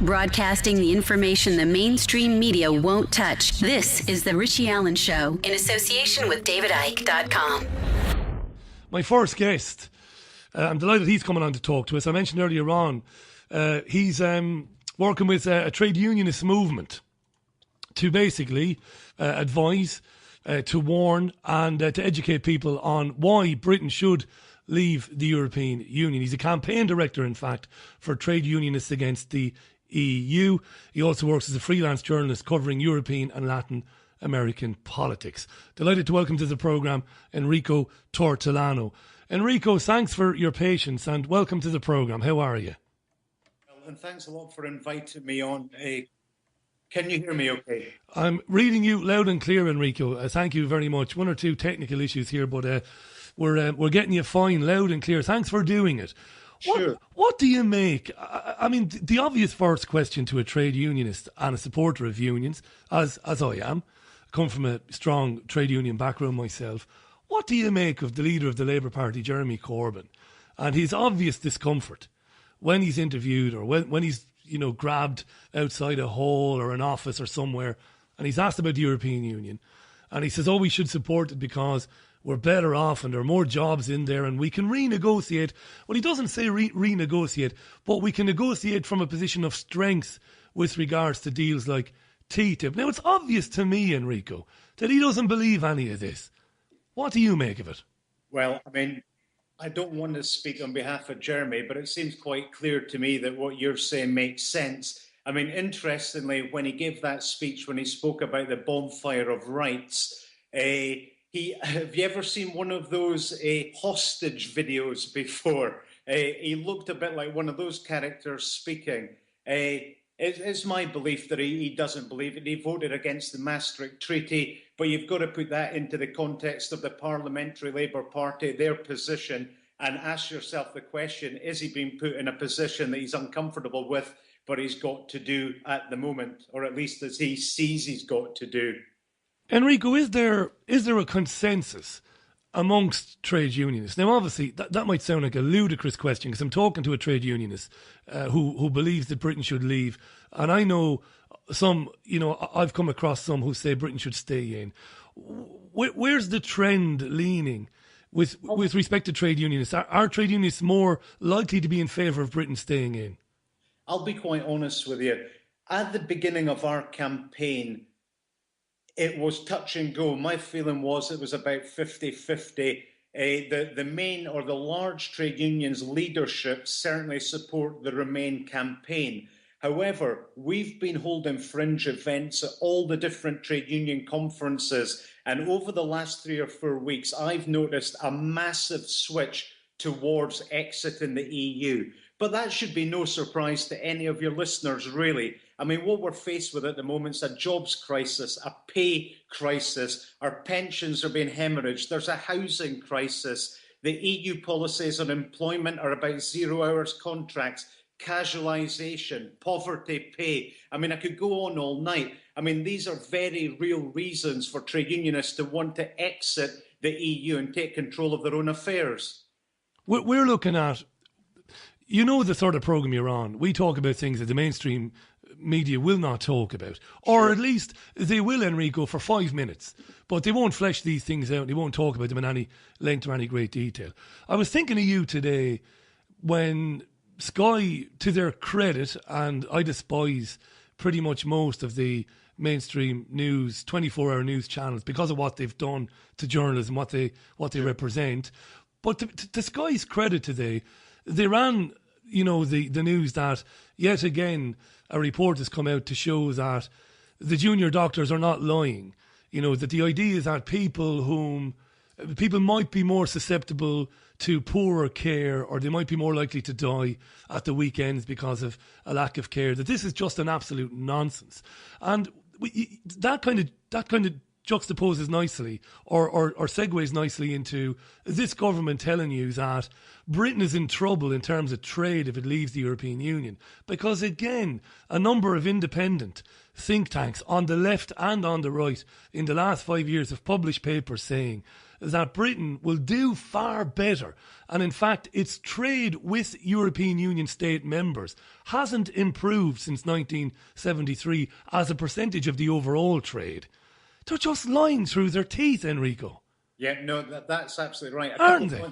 Broadcasting the information the mainstream media won't touch. This is The Richie Allen Show in association with DavidIke.com. My first guest, I'm delighted he's coming on to talk to us. I mentioned earlier on, he's working with a trade unionist movement to basically advise, to warn and to educate people on why Britain should leave the European Union. He's a campaign director, in fact, for trade unionists against the EU. He also works as a freelance journalist covering European and Latin American politics. Delighted to welcome to the programme Enrico Tortolano. Enrico, thanks for your patience and welcome to the programme. How are you? Well, and thanks a lot for inviting me on. Can you hear me okay? I'm reading you loud and clear, Enrico. Thank you very much. One or two technical issues here, but we're getting you fine, loud and clear. Thanks for doing it. Sure. What do you make? I mean, the obvious first question to a trade unionist and a supporter of unions, as I am, come from a strong trade union background myself, what do you make of the leader of the Labour Party, Jeremy Corbyn, and his obvious discomfort when he's interviewed or when he's, grabbed outside a hall or an office or somewhere and he's asked about the European Union and he says, we should support it because we're better off and there are more jobs in there and we can renegotiate. Well, he doesn't say renegotiate, but we can negotiate from a position of strength with regards to deals like TTIP. Now, it's obvious to me, Enrico, that he doesn't believe any of this. What do you make of it? Well, I mean, I don't want to speak on behalf of Jeremy, but it seems quite clear to me that what you're saying makes sense. I mean, interestingly, when he gave that speech, when he spoke about the bonfire of rights, have you ever seen one of those hostage videos before? He looked a bit like one of those characters speaking. It's my belief that he doesn't believe it. He voted against the Maastricht Treaty, but you've got to put that into the context of the Parliamentary Labour Party, their position, and ask yourself the question, is he being put in a position that he's uncomfortable with, but he's got to do at the moment, or at least as he sees he's got to do? Enrico, is there a consensus amongst trade unionists? Now, obviously, that might sound like a ludicrous question because I'm talking to a trade unionist who believes that Britain should leave. And I know some, I've come across some who say Britain should stay in. Where's the trend leaning with respect to trade unionists? Are trade unionists more likely to be in favour of Britain staying in? I'll be quite honest with you. At the beginning of our campaign, it was touch and go. My feeling was it was about 50-50. The main or the large trade unions leadership certainly support the Remain campaign. However, we've been holding fringe events at all the different trade union conferences, and over the last 3 or 4 weeks, I've noticed a massive switch towards exiting the EU. But that should be no surprise to any of your listeners, really. I mean, what we're faced with at the moment is a jobs crisis, a pay crisis. Our pensions are being hemorrhaged. There's a housing crisis. The EU policies on employment are about 0 hours contracts, casualisation, poverty pay. I mean, I could go on all night. I mean, these are very real reasons for trade unionists to want to exit the EU and take control of their own affairs. We're looking at, the sort of programme you're on. We talk about things that the mainstream media will not talk about. Or at least they will, Enrico, for 5 minutes. But they won't flesh these things out. They won't talk about them in any length or any great detail. I was thinking of you today when Sky, to their credit, and I despise pretty much most of the mainstream news, 24-hour news channels because of what they've done to journalism, what they represent. But to Sky's credit today, they ran, the news that yet again a report has come out to show that the junior doctors are not lying. That the idea is that people might be more susceptible to poorer care, or they might be more likely to die at the weekends because of a lack of care. That this is just an absolute nonsense, and that kind of juxtaposes nicely or segues nicely into this government telling you that Britain is in trouble in terms of trade if it leaves the European Union. Because again, a number of independent think tanks on the left and on the right in the last 5 years have published papers saying that Britain will do far better. And in fact, its trade with European Union state members hasn't improved since 1973 as a percentage of the overall trade. They're just lying through their teeth, Enrico. Yeah, no, that's absolutely right. Aren't they?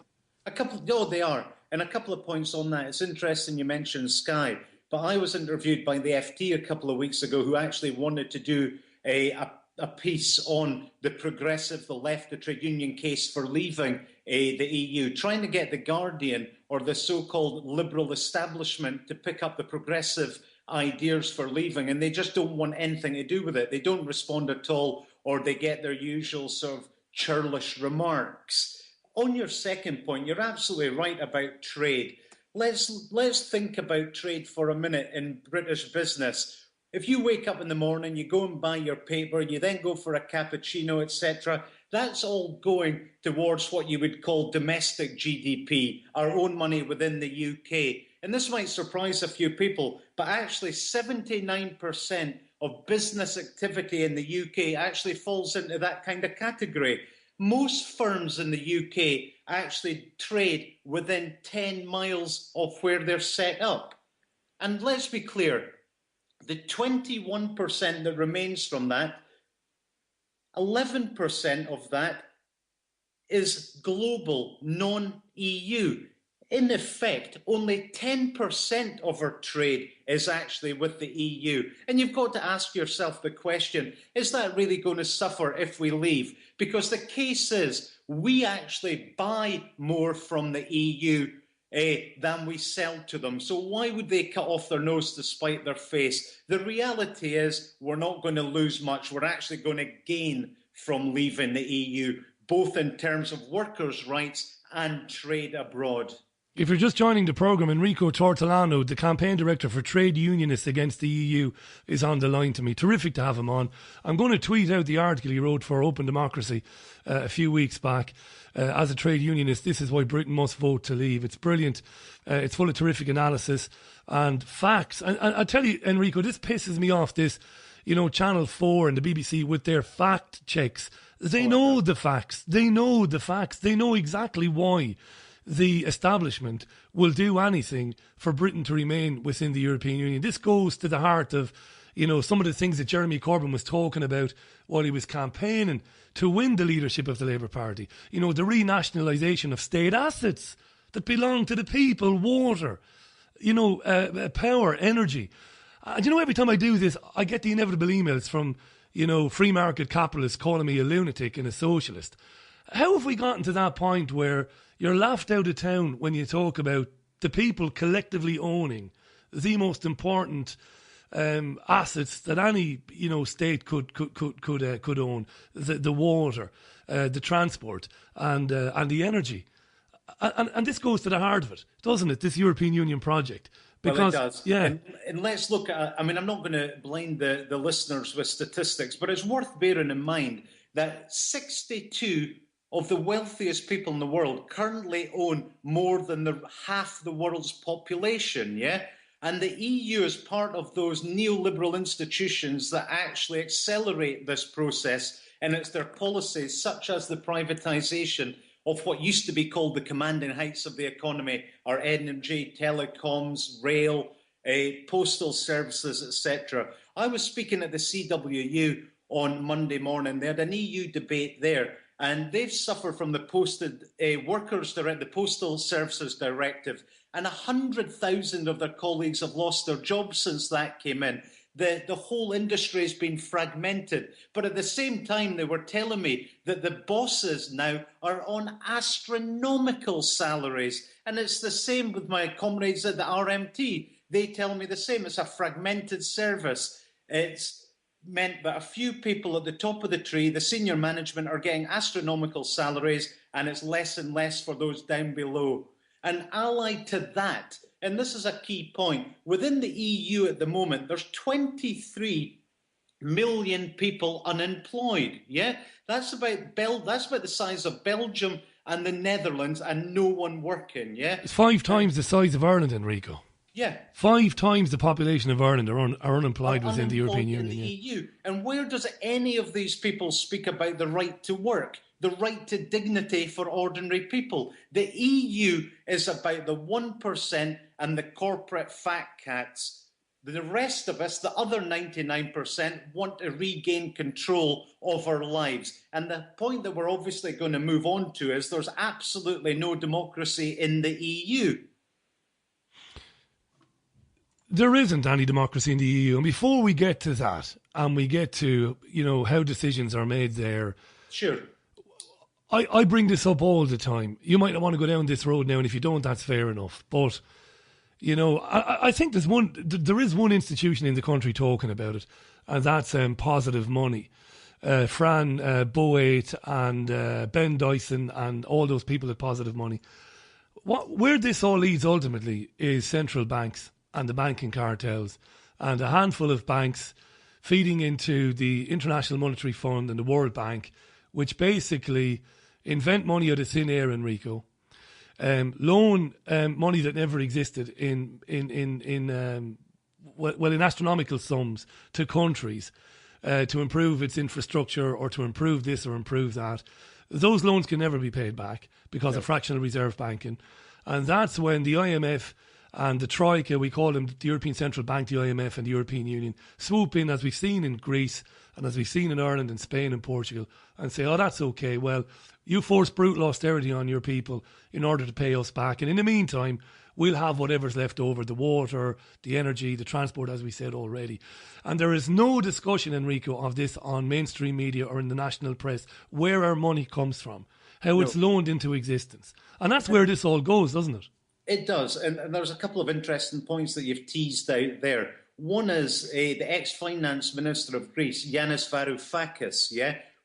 No, they are. And a couple of points on that. It's interesting you mentioned Sky, but I was interviewed by the FT a couple of weeks ago who actually wanted to do a piece on the progressive, the left, the trade union case for leaving the EU, trying to get the Guardian or the so-called liberal establishment to pick up the progressive ideas for leaving, and they just don't want anything to do with it. They don't respond at all, or they get their usual sort of churlish remarks. On your second point, you're absolutely right about trade. Let's think about trade for a minute in British business. If you wake up in the morning, you go and buy your paper, you then go for a cappuccino, etc., that's all going towards what you would call domestic GDP, our own money within the UK. And this might surprise a few people, but actually 79% of business activity in the UK actually falls into that kind of category. Most firms in the UK actually trade within 10 miles of where they're set up. And let's be clear, the 21% that remains from that, 11% of that is global, non-EU. In effect, only 10% of our trade is actually with the EU. And you've got to ask yourself the question, is that really going to suffer if we leave? Because the case is, we actually buy more from the EU than we sell to them. So why would they cut off their nose to spite their face? The reality is we're not going to lose much. We're actually going to gain from leaving the EU, both in terms of workers' rights and trade abroad. If you're just joining the programme, Enrico Tortolano, the campaign director for Trade Unionists Against the EU, is on the line to me. Terrific to have him on. I'm going to tweet out the article he wrote for Open Democracy a few weeks back. As a trade unionist, this is why Britain must vote to leave. It's brilliant. It's full of terrific analysis and facts. And I tell you, Enrico, this pisses me off, this, Channel 4 and the BBC with their fact checks. They know the facts. They know the facts. They know exactly why the establishment will do anything for Britain to remain within the European Union. This goes to the heart of, some of the things that Jeremy Corbyn was talking about while he was campaigning to win the leadership of the Labour Party. The renationalisation of state assets that belong to the people, water, power, energy. Every time I do this, I get the inevitable emails from, free market capitalists calling me a lunatic and a socialist. How have we gotten to that point where you're laughed out of town when you talk about the people collectively owning the most important assets that any state could own, the water, the transport, and the energy, and this goes to the heart of it, doesn't it? This European Union project. Because, well, it does. Yeah. And let's look at, I'm not going to blind the listeners with statistics, but it's worth bearing in mind that 62 of the wealthiest people in the world currently own more than half the world's population, yeah? And the EU is part of those neoliberal institutions that actually accelerate this process, and it's their policies such as the privatisation of what used to be called the commanding heights of the economy, our energy, telecoms, rail, postal services, etc. I was speaking at the CWU on Monday morning. They had an EU debate there, and they've suffered from the the Postal Services Directive, and 100,000 of their colleagues have lost their jobs since that came in. The whole industry has been fragmented. But at the same time, they were telling me that the bosses now are on astronomical salaries. And it's the same with my comrades at the RMT. They tell me the same. It's a fragmented service. It's meant that a few people at the top of the tree, the senior management, are getting astronomical salaries, and it's less and less for those down below. And allied to that, and this is a key point, within the EU at the moment, there's 23 million people unemployed. Yeah, that's about the size of Belgium and the Netherlands, and no one working. Yeah, it's 5 times the size of Ireland, Enrico. Yeah, 5 times the population of Ireland are unemployed within the European Union. The EU. And where does any of these people speak about the right to work? the right to dignity for ordinary people. The EU is about the 1% and the corporate fat cats. The rest of us, the other 99%, want to regain control of our lives. And the point that we're obviously going to move on to is there's absolutely no democracy in the EU. There isn't any democracy in the EU. And before we get to that, and we get to, how decisions are made there. Sure. I bring this up all the time. You might not want to go down this road now, and if you don't, that's fair enough. But I think there is one institution in the country talking about it, and that's Positive Money. Fran Boate and Ben Dyson and all those people at Positive Money. Where this all leads ultimately is central banks and the banking cartels and a handful of banks feeding into the International Monetary Fund and the World Bank, which basically invent money out of thin air, Enrico. Loan money that never existed in astronomical sums to countries to improve its infrastructure or to improve this or improve that. Those loans can never be paid back because of fractional reserve banking. And that's when the IMF and the Troika, we call them the European Central Bank, the IMF and the European Union, swoop in, as we've seen in Greece and as we've seen in Ireland and Spain and Portugal, and say, oh, that's okay. Well, you force brutal austerity on your people in order to pay us back. And in the meantime, we'll have whatever's left over, the water, the energy, the transport, as we said already. And there is no discussion, Enrico, of this on mainstream media or in the national press, where our money comes from, how it's loaned into existence. And that's where this all goes, doesn't it? It does. And there's a couple of interesting points that you've teased out there. One is the ex-finance minister of Greece, Yanis Varoufakis,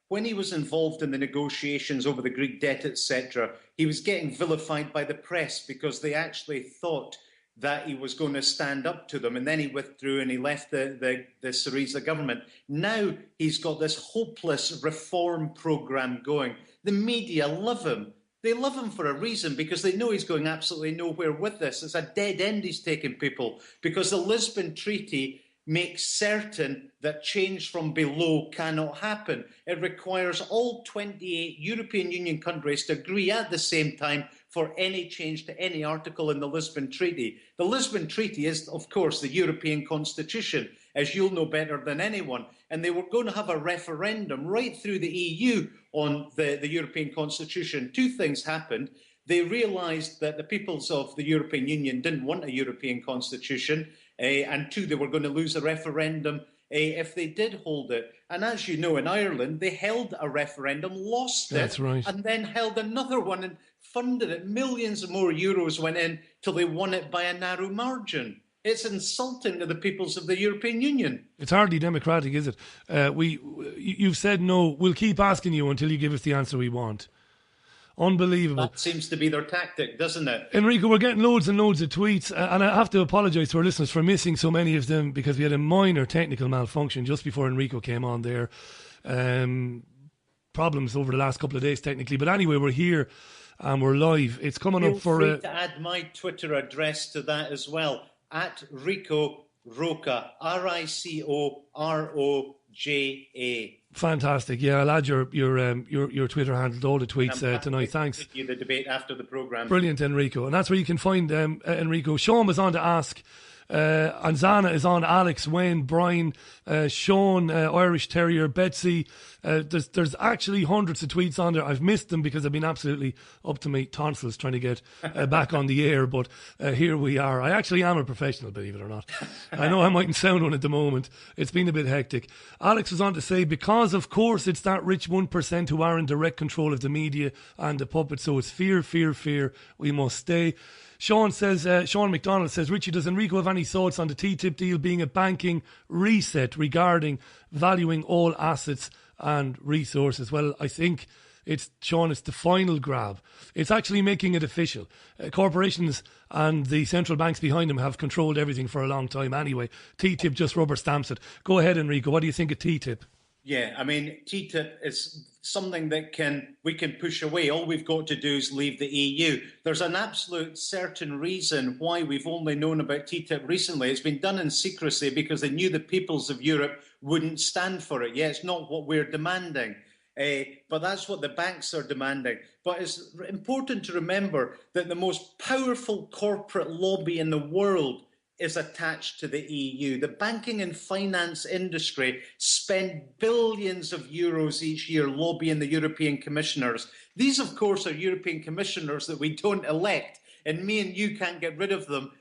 when he was involved in the negotiations over the Greek debt, etc., he was getting vilified by the press because they actually thought that he was going to stand up to them. And then he withdrew and he left the Syriza government. Now he's got this hopeless reform program going. The media love him. They love him for a reason, because they know he's going absolutely nowhere with this. It's a dead end he's taking, people, because the Lisbon Treaty makes certain that change from below cannot happen. It requires all 28 European Union countries to agree at the same time for any change to any article in the Lisbon Treaty. The Lisbon Treaty is, of course, the European Constitution, as you'll know better than anyone. And they were going to have a referendum right through the EU on the European Constitution. Two things happened. They realised that the peoples of the European Union didn't want a European Constitution. And two, they were going to lose a referendum if they did hold it. And as you know, in Ireland, they held a referendum, lost it. That's right. And then held another one and funded it. Millions more euros went in till they won it by a narrow margin. It's insulting to the peoples of the European Union. It's hardly democratic, is it? You've said no. We'll keep asking you until you give us the answer we want. Unbelievable. That seems to be their tactic, doesn't it? Enrico, we're getting loads and loads of tweets, and I have to apologise to our listeners for missing so many of them because we had a minor technical malfunction just before Enrico came on there. Problems over the last couple of days, technically. But anyway, we're here and we're live. It's coming up for... Feel free to add my Twitter address to that as well, at Rico Roca, RICOROJA. Fantastic. Yeah, I'll add your Twitter handle to all the tweets tonight. Thanks. You the debate after the programme. Brilliant, Enrico. And that's where you can find Enrico. Sean was on to ask. Anzana is on, Alex, Wayne, Brian, Sean, Irish Terrier, Betsy. There's actually hundreds of tweets on there. I've missed them because I've been absolutely up to my tonsils trying to get back on the air, but here we are. I actually am a professional, believe it or not. I know I mightn't sound one at the moment. It's been a bit hectic. Alex was on to say, because of course it's that rich 1% who are in direct control of the media and the puppet, so it's fear, fear, fear. We must stay. Sean McDonald says, Richie, does Enrico have any thoughts on the TTIP deal being a banking reset regarding valuing all assets and resources? Well, I think it's the final grab. It's actually making it official. Corporations and the central banks behind them have controlled everything for a long time anyway. TTIP just rubber stamps it. Go ahead, Enrico. What do you think of TTIP? Yeah, I mean, TTIP is something that we can push away. All we've got to do is leave the EU. There's an absolute certain reason why we've only known about TTIP recently. It's been done in secrecy because they knew the peoples of Europe wouldn't stand for it. Yeah, it's not what we're demanding. But that's what the banks are demanding. But it's important to remember that the most powerful corporate lobby in the world is attached to the EU. The banking and finance industry spend billions of euros each year lobbying the European commissioners. These, of course, are European commissioners that we don't elect, and me and you can't get rid of them.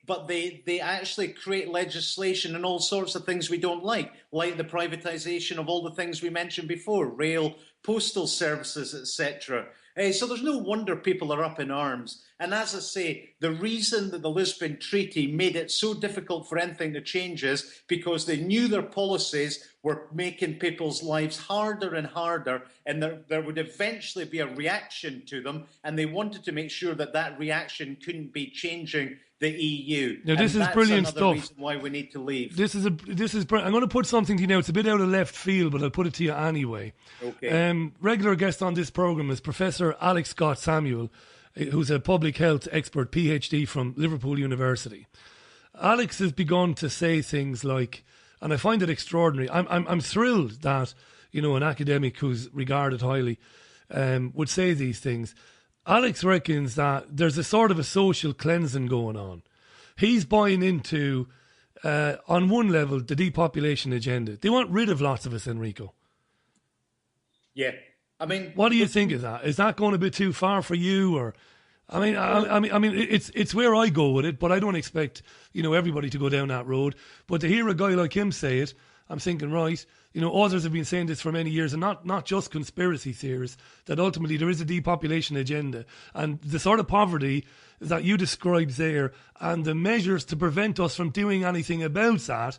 But they actually create legislation and all sorts of things we don't like the privatization of all the things we mentioned before, rail, postal services, etc. So there's no wonder people are up in arms. And as I say, the reason that the Lisbon Treaty made it so difficult for anything to change is because they knew their policies were making people's lives harder and harder, and there would eventually be a reaction to them, and they wanted to make sure that that reaction couldn't be changing the EU. Now, this is brilliant stuff. That's another reason why we need to leave. This is brilliant. I'm going to put something to you now. It's a bit out of left field, but I'll put it to you anyway. Okay. Regular guest on this program is Professor Alex Scott Samuel, who's a public health expert, PhD from Liverpool University. Alex has begun to say things like, and I find it extraordinary. I'm thrilled that, you know, an academic who's regarded highly would say these things. Alex reckons that there's a sort of a social cleansing going on. He's buying into, on one level, the depopulation agenda. They want rid of lots of us, Enrico. Yeah. I mean, what do you think of that? Is that going a bit too far for you, or? I mean, it's where I go with it, but I don't expect, you know, everybody to go down that road. But to hear a guy like him say it, I'm thinking, right, you know, others have been saying this for many years, and not just conspiracy theorists, that ultimately there is a depopulation agenda, and the sort of poverty that you described there, and the measures to prevent us from doing anything about that.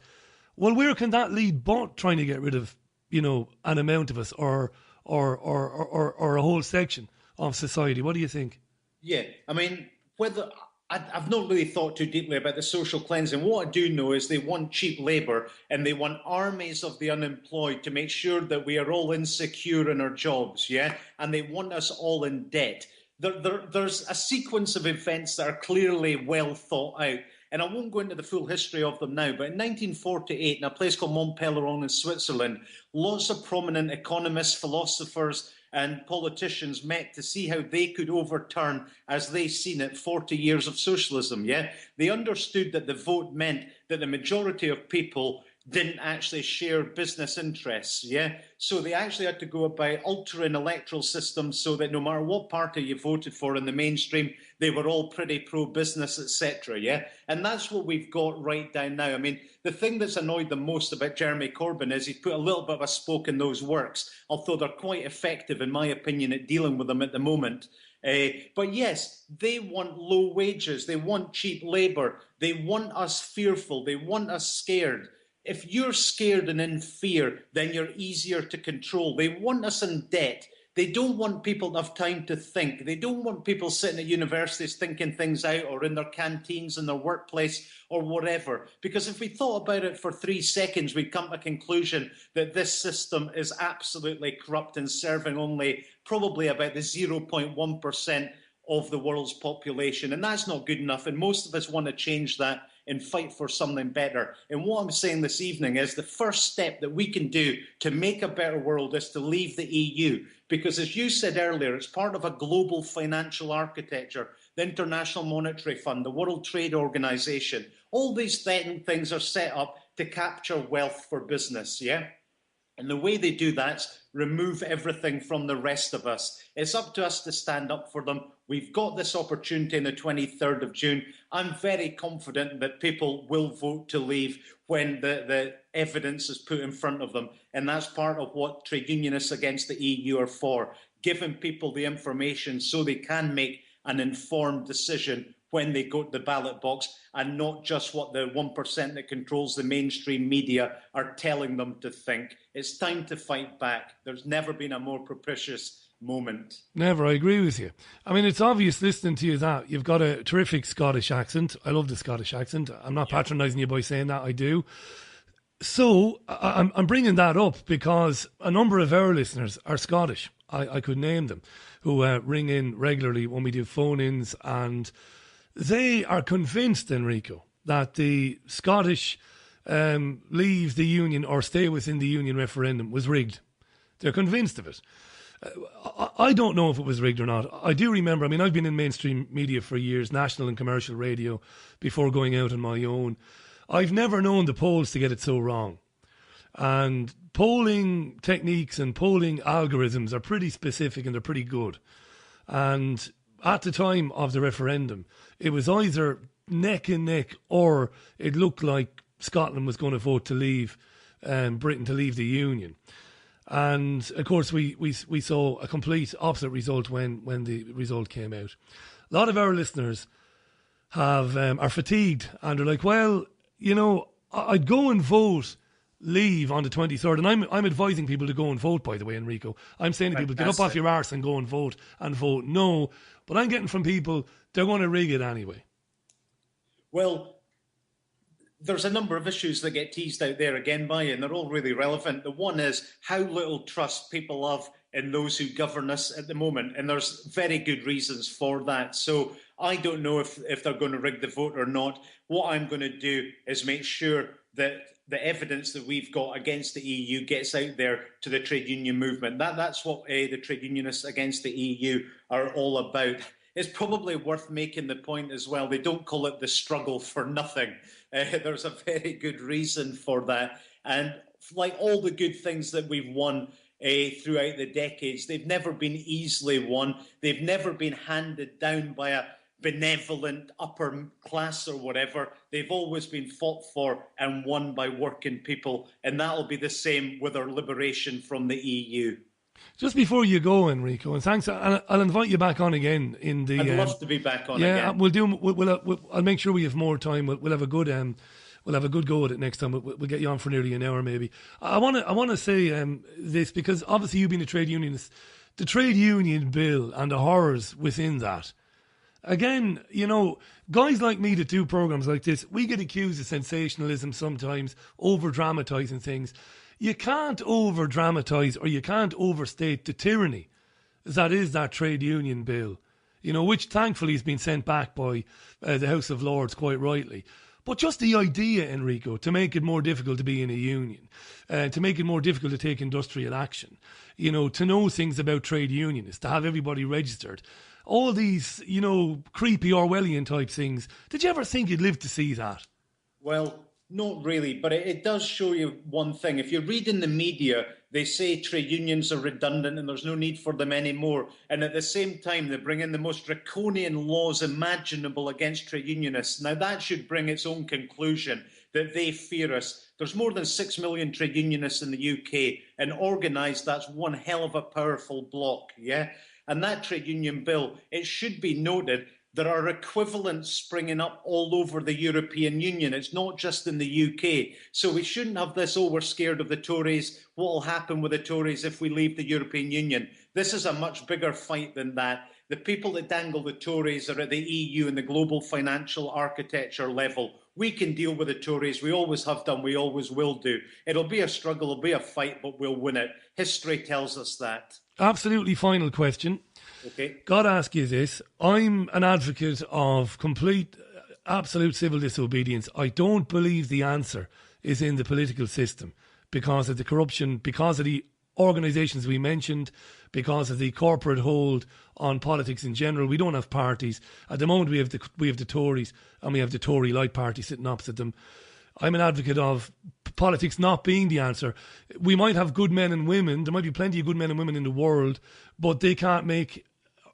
Well, where can that lead? But trying to get rid of, you know, an amount of us, or a whole section of society. What do you think? Yeah, I mean, I've not really thought too deeply about the social cleansing. What I do know is they want cheap labour, and they want armies of the unemployed to make sure that we are all insecure in our jobs, yeah? And they want us all in debt. There's a sequence of events that are clearly well thought out. And I won't go into the full history of them now, but in 1948, in a place called Mont Pelerin in Switzerland, lots of prominent economists, philosophers, and politicians met to see how they could overturn, as they seen it, 40 years of socialism, yeah? They understood that the vote meant that the majority of people didn't actually share business interests, yeah? So they actually had to go about altering electoral systems so that no matter what party you voted for in the mainstream, they were all pretty pro-business, etc., yeah? And that's what we've got right down now. I mean, the thing that's annoyed them most about Jeremy Corbyn is he's put a little bit of a spoke in those works, although they're quite effective, in my opinion, at dealing with them at the moment. But yes, they want low wages, they want cheap labour, they want us fearful, they want us scared. If you're scared and in fear, then you're easier to control. They want us in debt. They don't want people to have time to think. They don't want people sitting at universities thinking things out, or in their canteens, in their workplace, or whatever. Because if we thought about it for 3 seconds, we'd come to a conclusion that this system is absolutely corrupt and serving only probably about the 0.1% of the world's population. And that's not good enough. And most of us want to change that and fight for something better. And what I'm saying this evening is the first step that we can do to make a better world is to leave the EU. Because as you said earlier, it's part of a global financial architecture, the International Monetary Fund, the World Trade Organization. All these things are set up to capture wealth for business, yeah? And the way they do that is remove everything from the rest of us. It's up to us to stand up for them. We've got this opportunity on the 23rd of June. I'm very confident that people will vote to leave when the evidence is put in front of them. And that's part of what trade unionists against the EU are for, giving people the information so they can make an informed decision when they go to the ballot box, and not just what the 1% that controls the mainstream media are telling them to think. It's time to fight back. There's never been a more propitious moment. Never, I agree with you. I mean, it's obvious listening to you that you've got a terrific Scottish accent. I love the Scottish accent. I'm not patronising you by saying that, I do. So I'm bringing that up because a number of our listeners are Scottish. I could name them, who ring in regularly when we do phone-ins, and they are convinced, Enrico, that the Scottish leave the Union or stay within the Union referendum was rigged. They're convinced of it. I don't know if it was rigged or not. I do remember, I mean, I've been in mainstream media for years, national and commercial radio, before going out on my own. I've never known the polls to get it so wrong. And polling techniques and polling algorithms are pretty specific and they're pretty good. And at the time of the referendum, it was either neck and neck or it looked like Scotland was going to vote to leave Britain to leave the Union. And of course, we saw a complete opposite result when the result came out. A lot of our listeners are fatigued and are like, well, you know, I'd go and vote leave on the 23rd. And I'm advising people to go and vote, by the way, Enrico. I'm saying to people, get up off your arse and go and vote no. But I'm getting from people, they're going to rig it anyway. Well, there's a number of issues that get teased out there again by you, and they're all really relevant. The one is how little trust people have in those who govern us at the moment, and there's very good reasons for that. So I don't know if they're going to rig the vote or not. What I'm going to do is make sure that the evidence that we've got against the EU gets out there to the trade union movement. That's what the trade unionists against the EU are all about. It's probably worth making the point as well. They don't call it the struggle for nothing. There's a very good reason for that. And like all the good things that we've won throughout the decades, they've never been easily won. They've never been handed down by a benevolent upper class or whatever. They've always been fought for and won by working people. And that'll be the same with our liberation from the EU. Just before you go, Enrico, and thanks, I'll invite you back on again in the. I'd love to be back on again. Yeah, I'll make sure we have more time. We'll have a good go at it next time. We'll get you on for nearly an hour, maybe. I want to say this because obviously you've been a trade unionist. The trade union bill and the horrors within that. Again, you know, guys like me that do programs like this, we get accused of sensationalism sometimes, over dramatising things. You can't over-dramatise or you can't overstate the tyranny that is that trade union bill, you know, which thankfully has been sent back by the House of Lords quite rightly. But just the idea, Enrico, to make it more difficult to be in a union, to make it more difficult to take industrial action, you know, to know things about trade unionists, to have everybody registered, all these, you know, creepy Orwellian type things. Did you ever think you'd live to see that? Well, not really, but it does show you one thing. If you read in the media, they say trade unions are redundant and there's no need for them anymore. And at the same time, they bring in the most draconian laws imaginable against trade unionists. Now, that should bring its own conclusion that they fear us. There's more than 6 million trade unionists in the UK, and organised, that's one hell of a powerful bloc, yeah? And that trade union bill, it should be noted, there are equivalents springing up all over the European Union. It's not just in the UK. So we shouldn't have this, oh, we're scared of the Tories. What will happen with the Tories if we leave the European Union? This is a much bigger fight than that. The people that dangle the Tories are at the EU and the global financial architecture level. We can deal with the Tories. We always have done. We always will do. It'll be a struggle. It'll be a fight, but we'll win it. History tells us that. Absolutely final question. Okay. Got to ask you this. I'm an advocate of complete, absolute civil disobedience. I don't believe the answer is in the political system because of the corruption, because of the organisations we mentioned, because of the corporate hold on politics in general. We don't have parties. At the moment, we have the Tories and we have the Tory-like party sitting opposite them. I'm an advocate of politics not being the answer. We might have good men and women. There might be plenty of good men and women in the world, but they can't make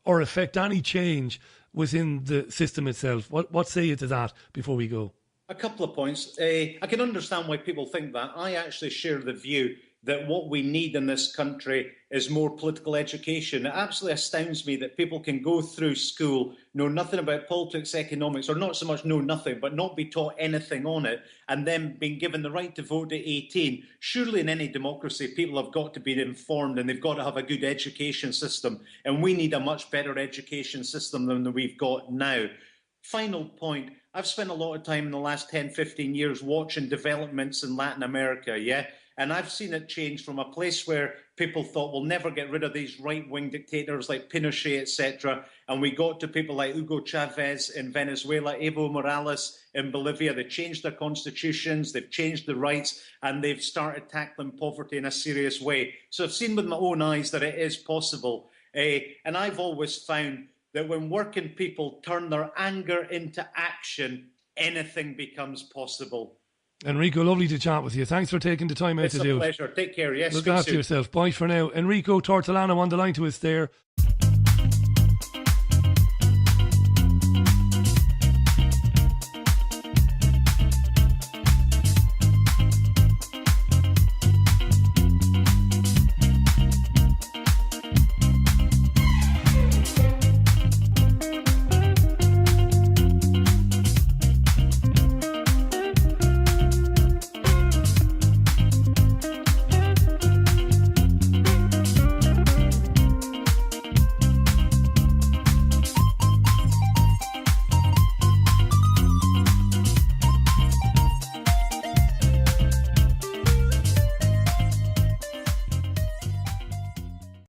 or affect any change within the system itself. What say you to that before we go? A couple of points. I can understand why people think that. I actually share the view that what we need in this country is more political education. It absolutely astounds me that people can go through school, know nothing about politics, economics, or not so much know nothing, but not be taught anything on it, and then being given the right to vote at 18. Surely in any democracy, people have got to be informed and they've got to have a good education system. And we need a much better education system than we've got now. final point, I've spent a lot of time in the last 10, 15 years watching developments in Latin America, yeah? And I've seen it change from a place where people thought we'll never get rid of these right-wing dictators like Pinochet, etc. And we got to people like Hugo Chavez in Venezuela, Evo Morales in Bolivia. They changed their constitutions, they've changed the rights, and they've started tackling poverty in a serious way. So I've seen with my own eyes that it is possible. And I've always found that when working people turn their anger into action, anything becomes possible. Enrico, lovely to chat with you. Thanks for taking the time out to do it. It's a pleasure. Take care. Yes, look after yourself. Bye for now. Enrico Tortolano on the line to us there.